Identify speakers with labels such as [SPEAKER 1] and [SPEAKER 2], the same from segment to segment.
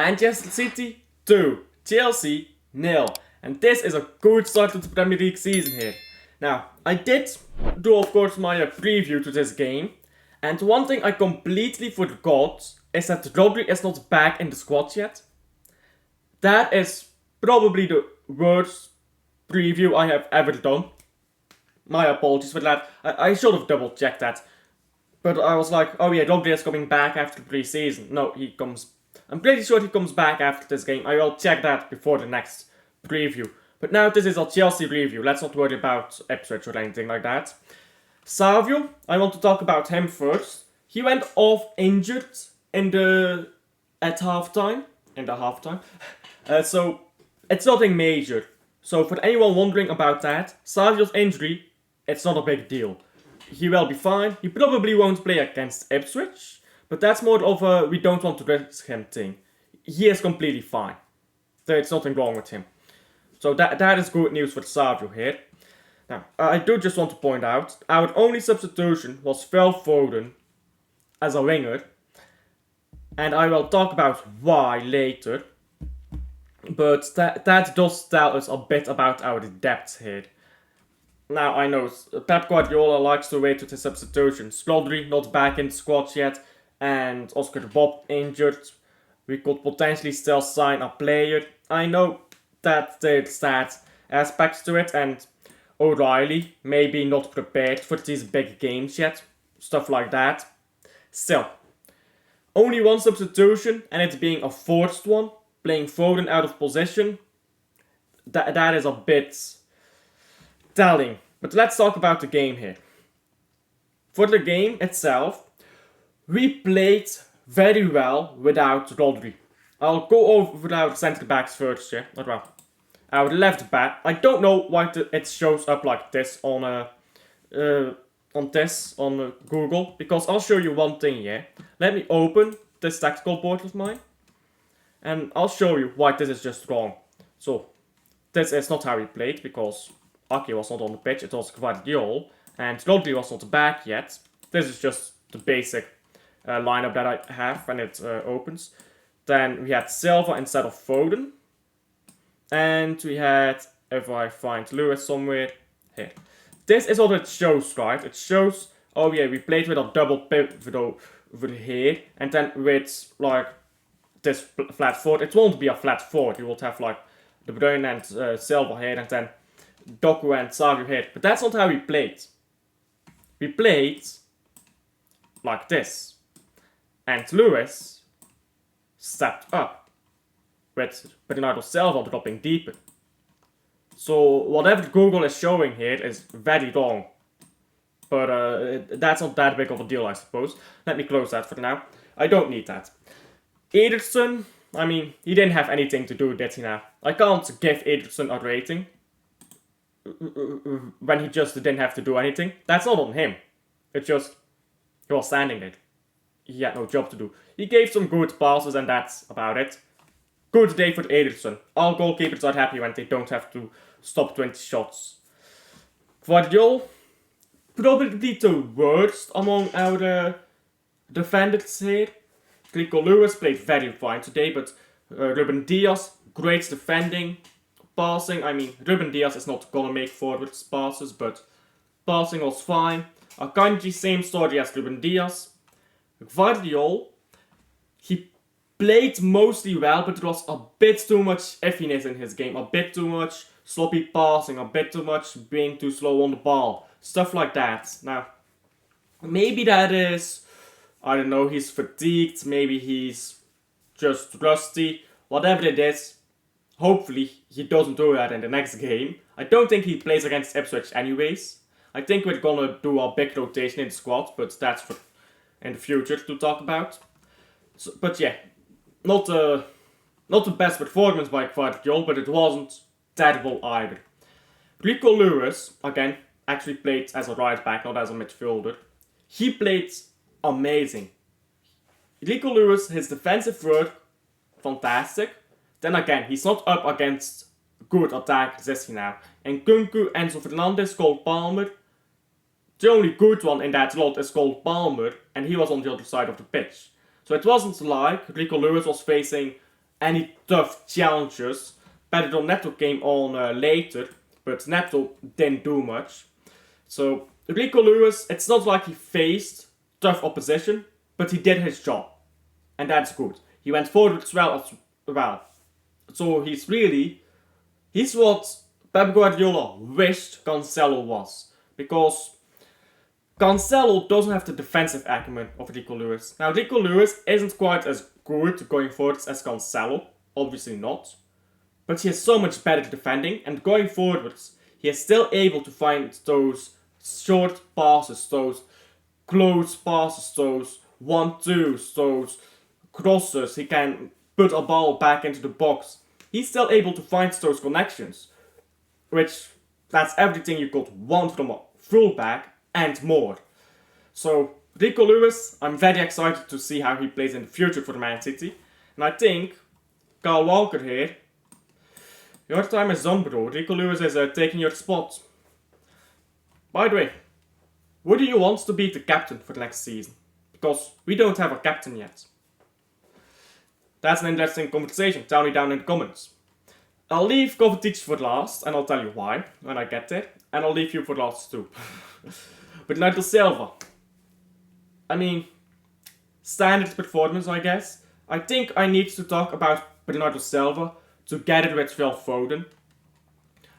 [SPEAKER 1] Manchester City 2, Chelsea 0. And this is a good start to the Premier League season here. Now, I did do of course my preview to this game. And one thing I completely forgot is that Rodri is not back in the squad yet. That is probably the worst preview I have ever done. My apologies for that. I should have double checked that. But I was like, oh yeah, Rodri is coming back after the pre-season. No, he comes. I'm pretty sure he comes back after this game. I will check that before the next preview. But now this is a Chelsea review. Let's not worry about Ipswich or anything like that. Savio, I want to talk about him first. He went off injured at halftime. So it's nothing major. So for anyone wondering about that, Savio's injury, it's not a big deal. He will be fine. He probably won't play against Ipswich, but that's more of a we don't want to risk him thing. He is completely fine. There's nothing wrong with him. So that is good news for Savio here. Now, I do just want to point out, our only substitution was Phil Foden as a winger. And I will talk about why later. But that does tell us a bit about our depth here. Now, I know Pep Guardiola likes to wait with his substitutions. Rodri not back in the squad yet, and Oscar Bob injured. We could potentially still sign a player. I know that there's that aspects to it, and O'Reilly maybe not prepared for these big games yet. Stuff like that. Still, only one substitution, and it being a forced one, playing Foden out of position. That is a bit telling. But let's talk about the game here. For the game itself, we played very well without Rodri. I'll go over our centre backs first, yeah. Well, our left back. I don't know why it shows up like this on Google, because I'll show you one thing here. Let me open this tactical board of mine, and I'll show you why this is just wrong. So this is not how we played, because Ake was not on the pitch, it was Gvardiol, and Rodri was not back yet. This is just the basic lineup that I have when it opens. Then we had Silva instead of Foden. And we had, if I find Lewis somewhere, here. This is what it shows, right? It shows, oh yeah, we played with a double pivot over here, and then with like this flat four. It won't be a flat four. You will have like De Bruyne and Silva here, and then Doku and Savio here. But that's not how we played. We played like this. And Lewis stepped up with Bernardo Silva dropping deeper. So whatever Google is showing here is very wrong. But that's not that big of a deal, I suppose. Let me close that for now. I don't need that. Ederson, I mean, he didn't have anything to do with it now. I can't give Ederson a rating when he just didn't have to do anything. That's not on him. It's just, he was standing there. He had no job to do. He gave some good passes and that's about it. Good day for Ederson. All goalkeepers are happy when they don't have to stop 20 shots. Gvardiol, probably the worst among our defenders here. Rico Lewis played very fine today, but Ruben Dias, great defending. Passing, I mean, Ruben Dias is not gonna make forward passes, but passing was fine. Akanji, same story as Ruben Dias. Gvardiol, he played mostly well, but there was a bit too much iffiness in his game. A bit too much sloppy passing, a bit too much being too slow on the ball. Stuff like that. Now, maybe that is, I don't know, he's fatigued. Maybe he's just rusty. Whatever it is, hopefully he doesn't do that in the next game. I don't think he plays against Ipswich anyways. I think we're gonna do a big rotation in the squad, but that's for in the future to talk about. So, but yeah, not the best performance by Gvardiol, but it wasn't terrible either. Rico Lewis, again, actually played as a right back, not as a midfielder. He played amazing. Rico Lewis, his defensive work, fantastic. Then again, he's not up against good attackers, is he now? And Kunku, Enzo Fernandez, Cole Palmer. The only good one in that lot is Cole Palmer, and he was on the other side of the pitch. So it wasn't like Rico Lewis was facing any tough challenges. Pedro Neto came on later, but Neto didn't do much. So Rico Lewis, it's not like he faced tough opposition, but he did his job. And that's good. He went forward as well. So he's what Pep Guardiola wished Cancelo was. Because Cancelo doesn't have the defensive acumen of Rico Lewis. Now, Rico Lewis isn't quite as good going forward as Cancelo. Obviously not. But he is so much better defending, and going forwards, he is still able to find those short passes, those close passes, those 1-2s, those crosses. He can put a ball back into the box. He's still able to find those connections, which that's everything you could want from a fullback and more. So Rico Lewis, I'm very excited to see how he plays in the future for Man City, and I think Kyle Walker here, your time is done, bro. Rico Lewis is taking your spot. By the way, who do you want to be the captain for the next season? Because we don't have a captain yet. That's an interesting conversation. Tell me down in the comments. I'll leave Kovacic for last, and I'll tell you why when I get there. And I'll leave you for last too. Bernardo Silva. I mean, standard performance, I guess. I think I need to talk about Bernardo Silva together with Phil Foden.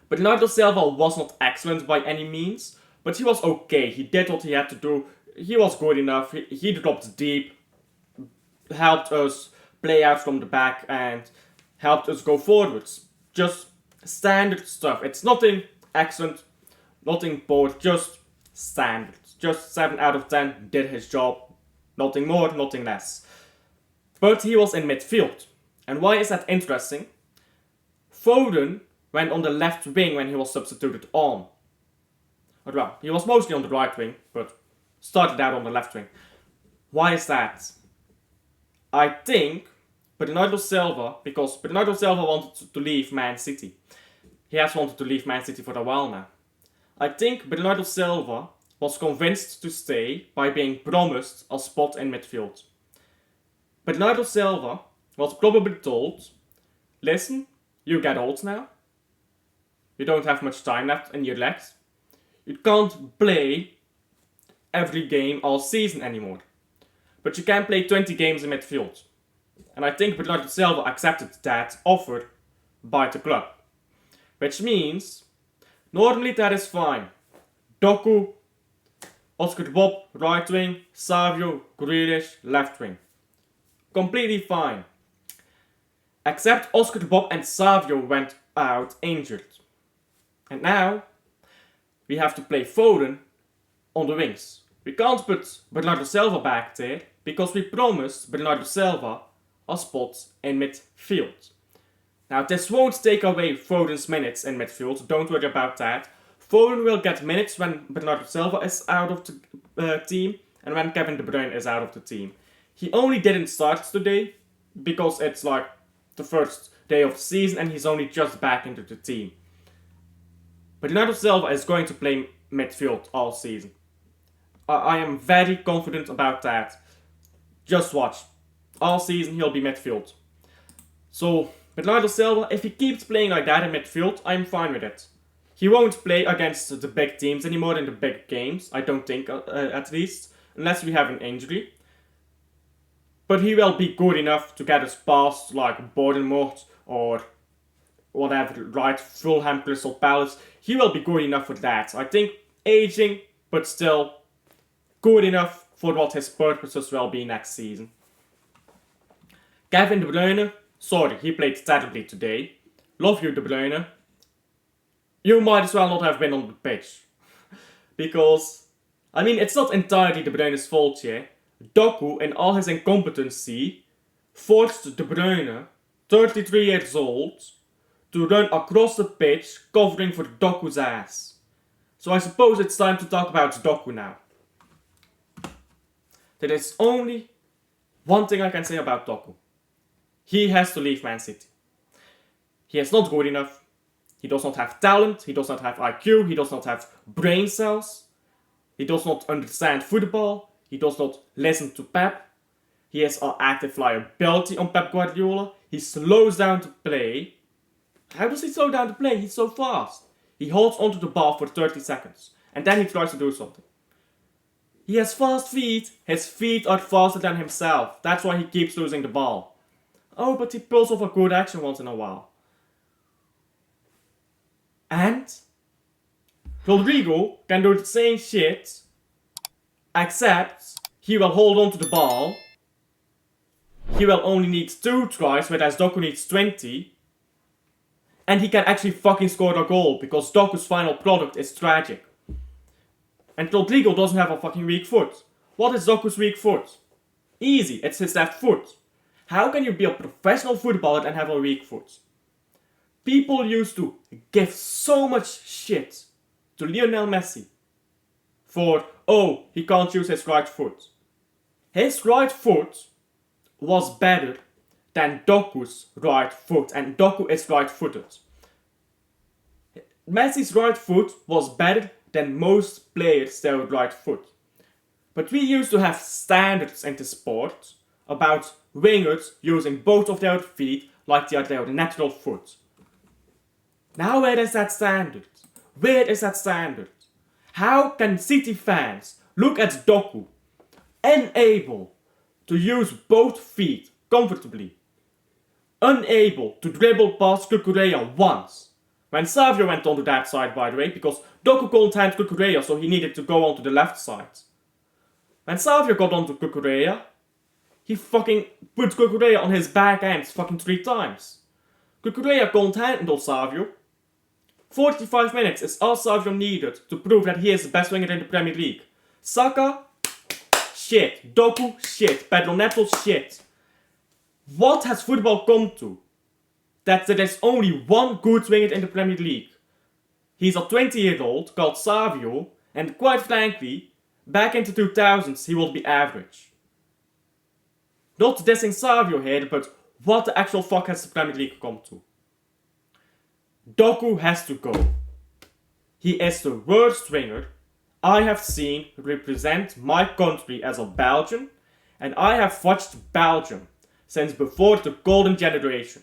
[SPEAKER 1] Bernardo Silva was not excellent by any means, but he was okay. He did what he had to do. He was good enough. He dropped deep, helped us play out from the back, and helped us go forwards. Just standard stuff. It's nothing excellent, nothing bold, just standard. Just 7 out of 10, did his job. Nothing more, nothing less. But he was in midfield. And why is that interesting? Foden went on the left wing when he was substituted on. Well, he was mostly on the right wing, but started out on the left wing. Why is that? I think Bernardo Silva, because Bernardo Silva wanted to leave Man City. He has wanted to leave Man City for a while now. I think Bernardo Silva was convinced to stay by being promised a spot in midfield. Bernardo Silva was probably told, listen, you get old now. You don't have much time left in your legs. You can't play every game all season anymore. But you can play 20 games in midfield. And I think Bernardo Silva accepted that offer by the club. Which means, normally that is fine. Doku, Oscar Bob, right wing, Savio, Grealish, left wing. Completely fine. Except Oscar Bob and Savio went out injured. And now, we have to play Foden on the wings. We can't put Bernardo Silva back there, because we promised Bernardo Silva a spot in midfield. Now, this won't take away Foden's minutes in midfield, don't worry about that. Foden will get minutes when Bernardo Silva is out of the team and when Kevin De Bruyne is out of the team. He only didn't start today because it's like the first day of the season and he's only just back into the team. Bernardo Silva is going to play midfield all season. I am very confident about that. Just watch. All season he'll be midfield. So, Bernardo Silva, if he keeps playing like that in midfield, I'm fine with it. He won't play against the big teams anymore in the big games, I don't think, at least, unless we have an injury. But he will be good enough to get us past like Bournemouth or whatever, right, Fulham, Crystal Palace. He will be good enough for that. I think aging, but still good enough for what his purposes will be next season. Kevin De Bruyne, sorry, he played terribly today. Love you, De Bruyne. You might as well not have been on the pitch. Because, I mean, it's not entirely De Bruyne's fault here. Doku, in all his incompetency, forced De Bruyne, 33 years old, to run across the pitch covering for Doku's ass. So I suppose it's time to talk about Doku now. There is only one thing I can say about Doku. He has to leave Man City. He is not good enough. He does not have talent. He does not have IQ. He does not have brain cells. He does not understand football. He does not listen to Pep. He has an active liability on Pep Guardiola. he slows down the play. How does he slow down the play? He's so fast. He holds onto the ball for 30 seconds, and then he tries to do something. He has fast feet. His feet are faster than himself. That's why he keeps losing the ball. Oh, but he pulls off a good action once in a while. And Rodrigo can do the same shit, except he will hold on to the ball. He will only need 2 tries, whereas Doku needs 20. And he can actually fucking score a goal, because Doku's final product is tragic. And Rodrigo doesn't have a fucking weak foot. What is Doku's weak foot? Easy, it's his left foot. How can you be a professional footballer and have a weak foot? People used to give so much shit to Lionel Messi for, oh, he can't use his right foot. His right foot was better than Doku's right foot, and Doku is right-footed. Messi's right foot was better than most players their right foot. But we used to have standards in the sport about wingers using both of their feet like they are their natural foot. Now where is that standard? Where is that standard? How can City fans look at Doku, unable to use both feet comfortably, unable to dribble past Cucurella once? When Savio went onto that side, by the way, because Doku couldn't hand Cucurella, so he needed to go onto the left side. When Savio got onto Cucurella, he fucking put Cucurella on his back hands fucking 3 times. Cucurella couldn't handle Savio. 45 minutes is all Savio needed to prove that he is the best winger in the Premier League. Saka, shit. Doku, shit. Pedro Neto, shit. What has football come to? That there is only one good winger in the Premier League. He's a 20-year-old called Savio, and quite frankly, back in the 2000s he would be average. Not dissing Savio here, but what the actual fuck has the Premier League come to? Doku has to go. He is the worst winger I have seen represent my country as a Belgian, and I have watched Belgium since before the golden generation.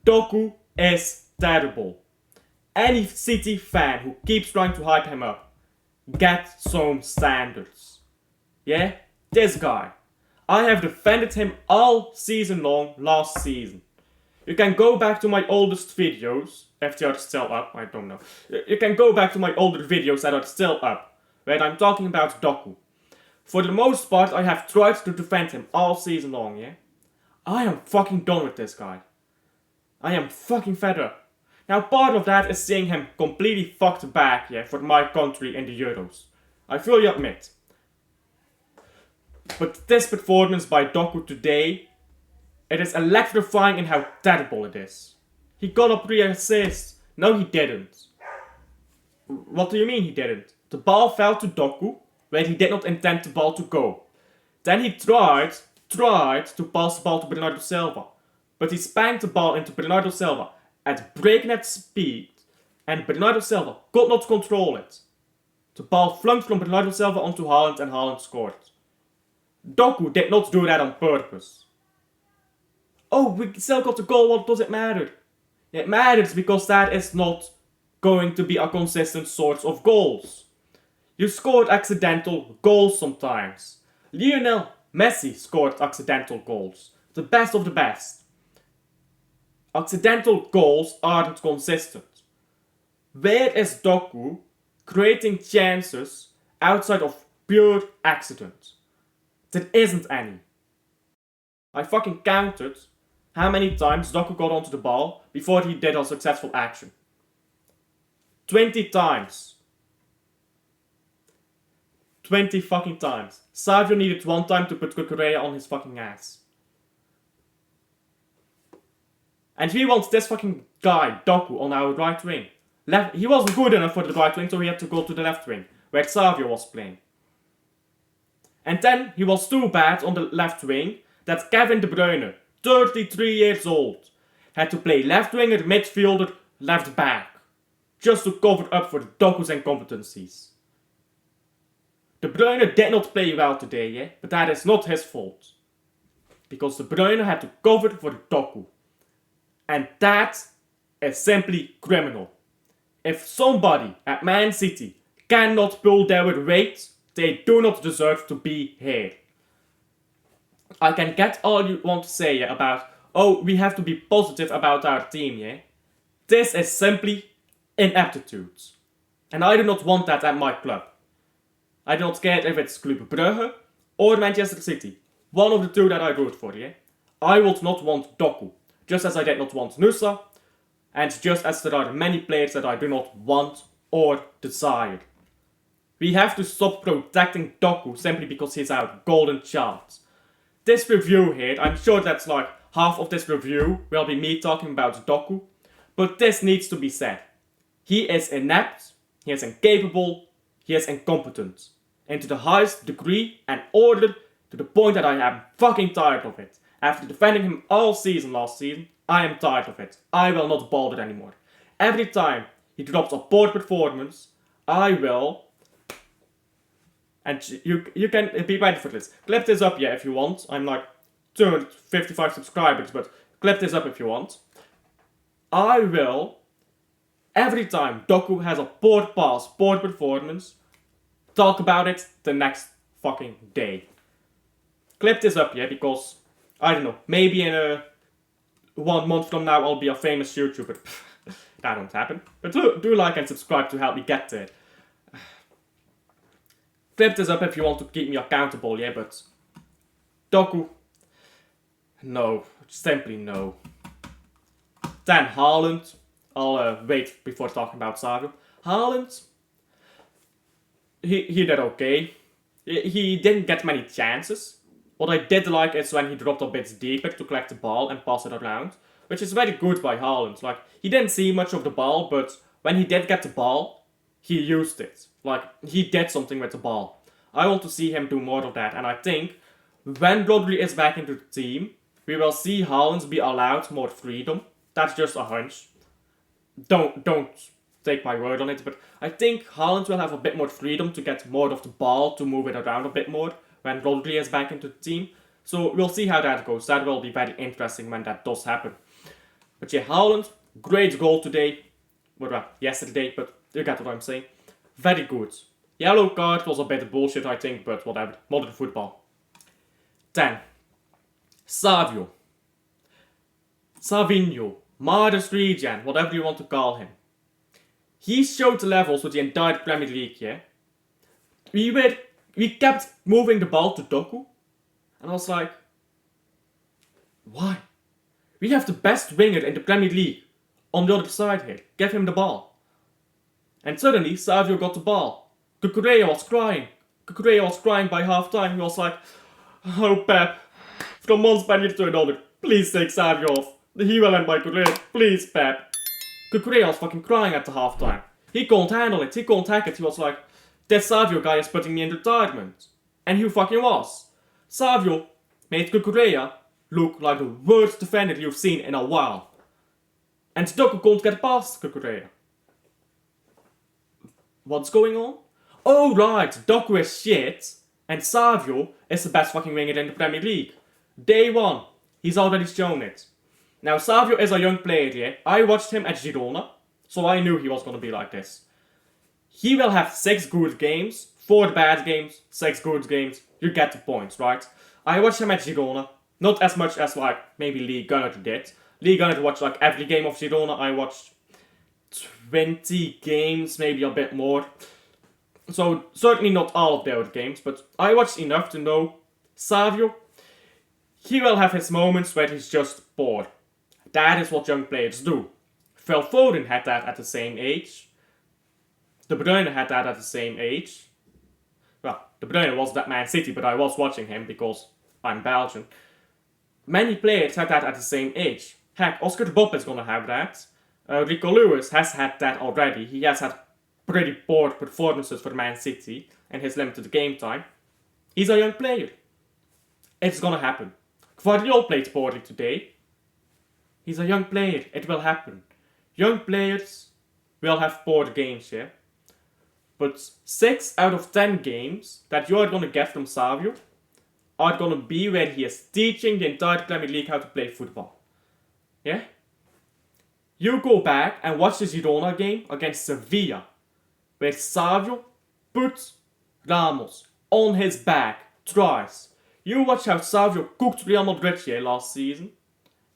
[SPEAKER 1] Doku is terrible. Any City fan who keeps trying to hype him up, get some standards. Yeah? This guy. I have defended him all season long last season. You can go back to my oldest videos, if they are still up, I don't know. You can go back to my older videos that are still up, where I'm talking about Doku. For the most part, I have tried to defend him all season long, yeah? I am fucking done with this guy. I am fucking fed up. Now part of that is seeing him completely fucked back, yeah, for my country in the Euros. I fully admit. But this performance by Doku today, it is electrifying in how terrible it is. He got a pre-assist. No, he didn't. What do you mean he didn't? The ball fell to Doku, where he did not intend the ball to go. Then he tried to pass the ball to Bernardo Silva. But he spanked the ball into Bernardo Silva at breakneck speed, and Bernardo Silva could not control it. The ball flung from Bernardo Silva onto Haaland, and Haaland scored. Doku did not do that on purpose. Oh, we still got the goal, what does it matter? It matters because that is not going to be a consistent source of goals. You scored accidental goals sometimes. Lionel Messi scored accidental goals. The best of the best. Accidental goals aren't consistent. Where is Doku creating chances outside of pure accident? There isn't any. I fucking counted how many times Doku got onto the ball before he did a successful action. 20 times. 20 fucking times. Savio needed 1 time to put Cucurella on his fucking ass. And we want this fucking guy, Doku, on our right wing. He wasn't good enough for the right wing, so he had to go to the left wing, where Savio was playing. And then he was too bad on the left wing that Kevin De Bruyne, 33 years old, had to play left winger, midfielder, left back, just to cover up for Doku's incompetencies. De Bruyne did not play well today, yeah? But that is not his fault. because De Bruyne had to cover for Doku. And that is simply criminal. If somebody at Man City cannot pull their weight, they do not deserve to be here. I can get all you want to say about, oh, we have to be positive about our team, yeah? This is simply ineptitude. And I do not want that at my club. I do not care if it's Club Brugge or Manchester City. One of the two that I root for, yeah? I would not want Doku, just as I did not want Nusa, and just as there are many players that I do not want or desire. We have to stop protecting Doku simply because he's our golden child. This review here, I'm sure that's like half of this review will be me talking about Doku, but this needs to be said. He is inept, he is incapable, he is incompetent. And to the highest degree and order, to the point that I am fucking tired of it. After defending him all season last season, I am tired of it. I will not bother anymore. Every time he drops a poor performance, I will... And you can be ready for this. Clip this up, yeah, if you want. I'm like 255 subscribers, but clip this up if you want. I will, every time Doku has a poor pass, poor performance, talk about it the next fucking day. Clip this up, yeah, because, I don't know, maybe in 1 month from now I'll be a famous YouTuber. That won't happen. But do like and subscribe to help me get there. Clip this up if you want to keep me accountable, yeah, but Doku, no, simply no. Then Haaland, I'll wait before talking about Savio. Haaland, he did okay. He didn't get many chances. What I did like is when he dropped a bit deeper to collect the ball and pass it around, which is very good by Haaland. Like, he didn't see much of the ball, but when he did get the ball, he used it. Like, he did something with the ball. I want to see him do more of that, and I think when Rodri is back into the team, we will see Haaland be allowed more freedom. That's just a hunch. Don't take my word on it, but I think Haaland will have a bit more freedom to get more of the ball, to move it around a bit more when Rodri is back into the team. So we'll see how that goes. That will be very interesting when that does happen. But yeah, Haaland, great goal today. Well, yesterday, but you get what I'm saying. Very good. Yellow card was a bit of bullshit, I think, but whatever. Modern football. 10. Savio. Savinho. Maris Regen, whatever you want to call him. He showed the levels with the entire Premier League, yeah? We kept moving the ball to Doku. And I was like, why? We have the best winger in the Premier League on the other side here. Give him the ball. And suddenly, Savio got the ball. Cucurella was crying. Cucurella was crying by half time. He was like, oh Pep, from one Spaniard to another, please take Savio off. He will end my career. Please, Pep. Cucurella was fucking crying at the half time. He couldn't handle it. He couldn't hack it. He was like, that Savio guy is putting me in retirement. And he fucking was. Savio made Cucurella look like the worst defender you've seen in a while. And Doku couldn't get past Cucurella. What's going on? Oh right, Doku is shit, and Savio is the best fucking winger in the Premier League. Day one, he's already shown it. Now Savio is a young player, yeah. I watched him at Girona, so I knew he was gonna be like this. He will have 6 good games, 4 bad games, 6 good games. You get the points, right? I watched him at Girona, not as much as like maybe Lee Gunnar did. Lee Gunnar watched like every game of Girona. I watched 20 games, maybe a bit more. So certainly not all of their games, but I watched enough to know Savio, he will have his moments where he's just bored. That is what young players do. Phil Foden had that at the same age. De Bruyne had that at the same age. Well, De Bruyne was at Man City, but I was watching him because I'm Belgian. Many players had that at the same age. Heck, Oscar Bob is gonna have that. Rico Lewis has had that already. He has had pretty poor performances for Man City and his limited game time. He's a young player. It's gonna happen. Gvardiol played poorly today. He's a young player. It will happen. Young players will have poor games, yeah? But 6 out of 10 games that you are gonna get from Savio, are gonna be when he is teaching the entire Premier League how to play football. Yeah? You go back and watch the Girona game against Sevilla, where Savio put Ramos on his back twice. You watch how Savio cooked Real Madrid here last season,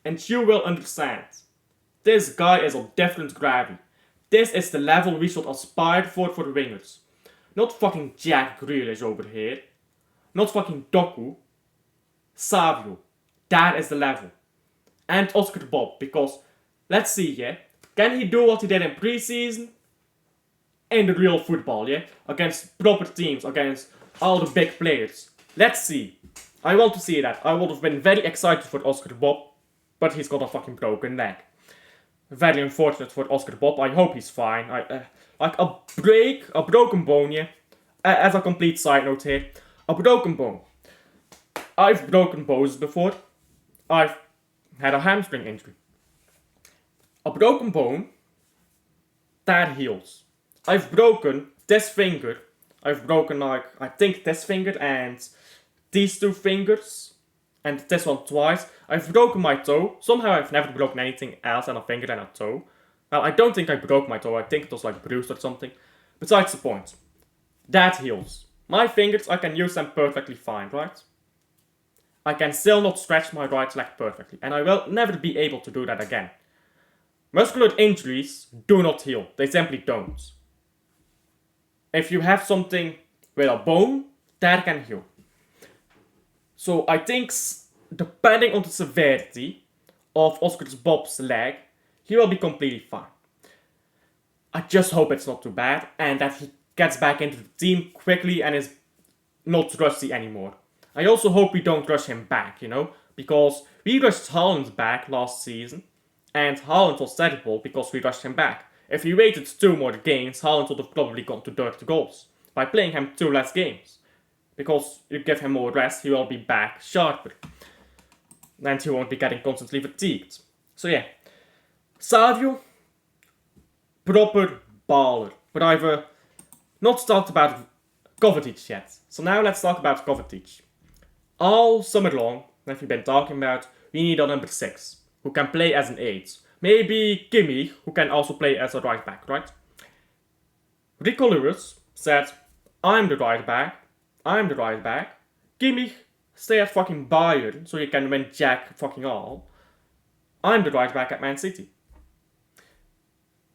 [SPEAKER 1] and you will understand. This guy is of different gravity. This is the level we should aspire for the wingers. Not fucking Jack Grealish over here. Not fucking Doku. Savio. That is the level. And Oscar Bob, because, let's see, yeah? Can he do what he did in pre-season? In the real football, yeah? Against proper teams, against all the big players. Let's see. I want to see that. I would have been very excited for Oscar Bob, but he's got a fucking broken leg. Very unfortunate for Oscar Bob. I hope he's fine. Like a broken bone, yeah? As a complete side note here, a broken bone. I've broken bones before. I've had a hamstring injury. A broken bone, that heals. I've broken this finger. I've broken, like, I think this finger and these two fingers. And this one twice. I've broken my toe. Somehow I've never broken anything else than a finger and a toe. Well, I don't think I broke my toe. I think it was like bruised or something. Besides the point. That heals. My fingers, I can use them perfectly fine, right? I can still not stretch my right leg perfectly. And I will never be able to do that again. Muscular injuries do not heal. They simply don't. If you have something with a bone, that can heal. So I think, depending on the severity of Oscar Bob's leg, he will be completely fine. I just hope it's not too bad and that he gets back into the team quickly and is not rusty anymore. I also hope we don't rush him back, because we rushed Haaland back last season and Haaland was terrible because we rushed him back. If we waited 2 more games, Haaland would have probably gone to 30 goals by playing him 2 less games. Because you give him more rest, he will be back sharper. And he won't be getting constantly fatigued. So yeah. Savio, proper baller. But I've not talked about Kovacic yet. So now let's talk about Kovacic. All summer long, as we've been talking about, we need a number 6. Who can play as an 8. Maybe Kimmich, who can also play as a right back, right? Rico Lewis said, I'm the right back. Kimmich, stay at fucking Bayern so you can win jack fucking all. I'm the right back at Man City.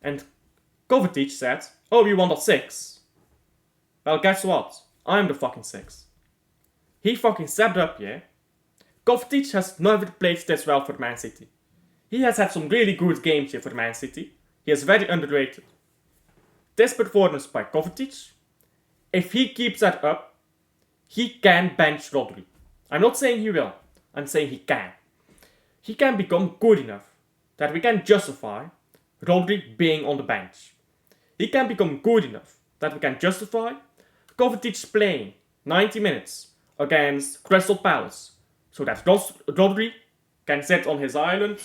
[SPEAKER 1] And Kovacic said, oh, you want a 6? Well, guess what? I'm the fucking 6. He fucking stepped up, yeah? Kovacic has never played this well for Man City. He has had some really good games here for Man City. He is very underrated. This performance by Kovacic, if he keeps that up, he can bench Rodri. I'm not saying he will. I'm saying he can. He can become good enough that we can justify Rodri being on the bench. He can become good enough that we can justify Kovacic playing 90 minutes against Crystal Palace so that Rodri can sit on his island,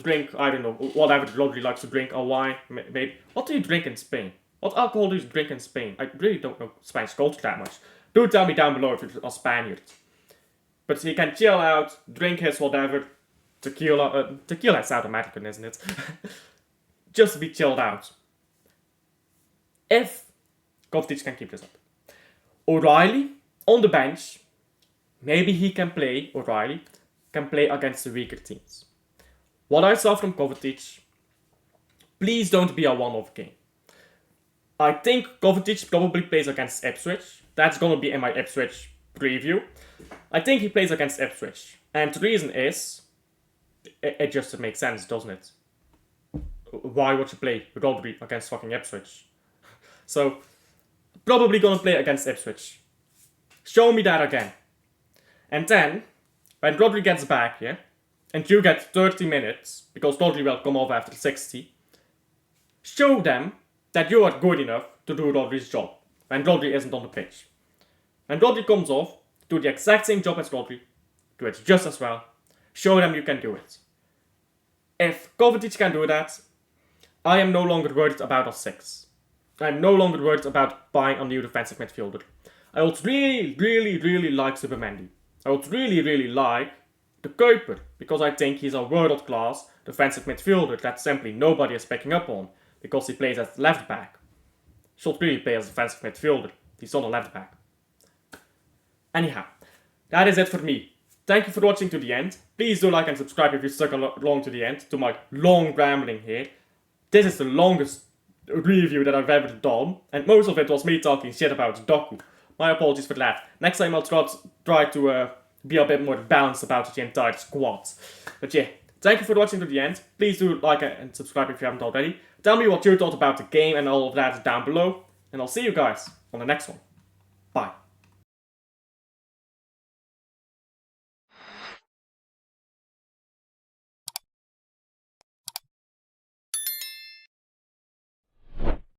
[SPEAKER 1] drink, I don't know, whatever Rodri likes to drink, a wine, maybe. What do you drink in Spain? What alcohol do you drink in Spain? I really don't know Spanish culture that much. Do tell me down below if you're a Spaniard. But he can chill out, drink his whatever, tequila. Tequila is South American, isn't it? Just be chilled out. If Kovacic can keep this up. O'Reilly, on the bench, maybe he can play, O'Reilly, can play against the weaker teams. What I saw from Kovacic, please don't be a one-off game. I think Kovacic probably plays against Ipswich. That's going to be in my Ipswich preview. I think he plays against Ipswich. And the reason is, it just makes sense, doesn't it? Why would you play Rodri against fucking Ipswich? So, probably going to play against Ipswich. Show me that again. And then, when Rodri gets back, yeah, and you get 30 minutes, because Rodri will come off after 60, show them that you are good enough to do Rodri's job when Rodri isn't on the pitch. When Rodri comes off, do the exact same job as Rodri, do it just as well, show them you can do it. If Kovacic can do that, I am no longer worried about a 6. I am no longer worried about buying a new defensive midfielder. I would really like Supermandy. I would really like the Kuiper, because I think he's a world-class defensive midfielder that simply nobody is picking up on, because he plays as left back. He should really play as a defensive midfielder. He's not a left back. Anyhow, that is it for me. Thank you for watching to the end. Please do like and subscribe if you stuck along to the end, to my long rambling here. This is the longest review that I've ever done, and most of it was me talking shit about Doku. My apologies for that. Next time I'll try to be a bit more balanced about the entire squad. But yeah, thank you for watching to the end. Please do like and subscribe if you haven't already. Tell me what you thought about the game and all of that down below. And I'll see you guys on the next one. Bye.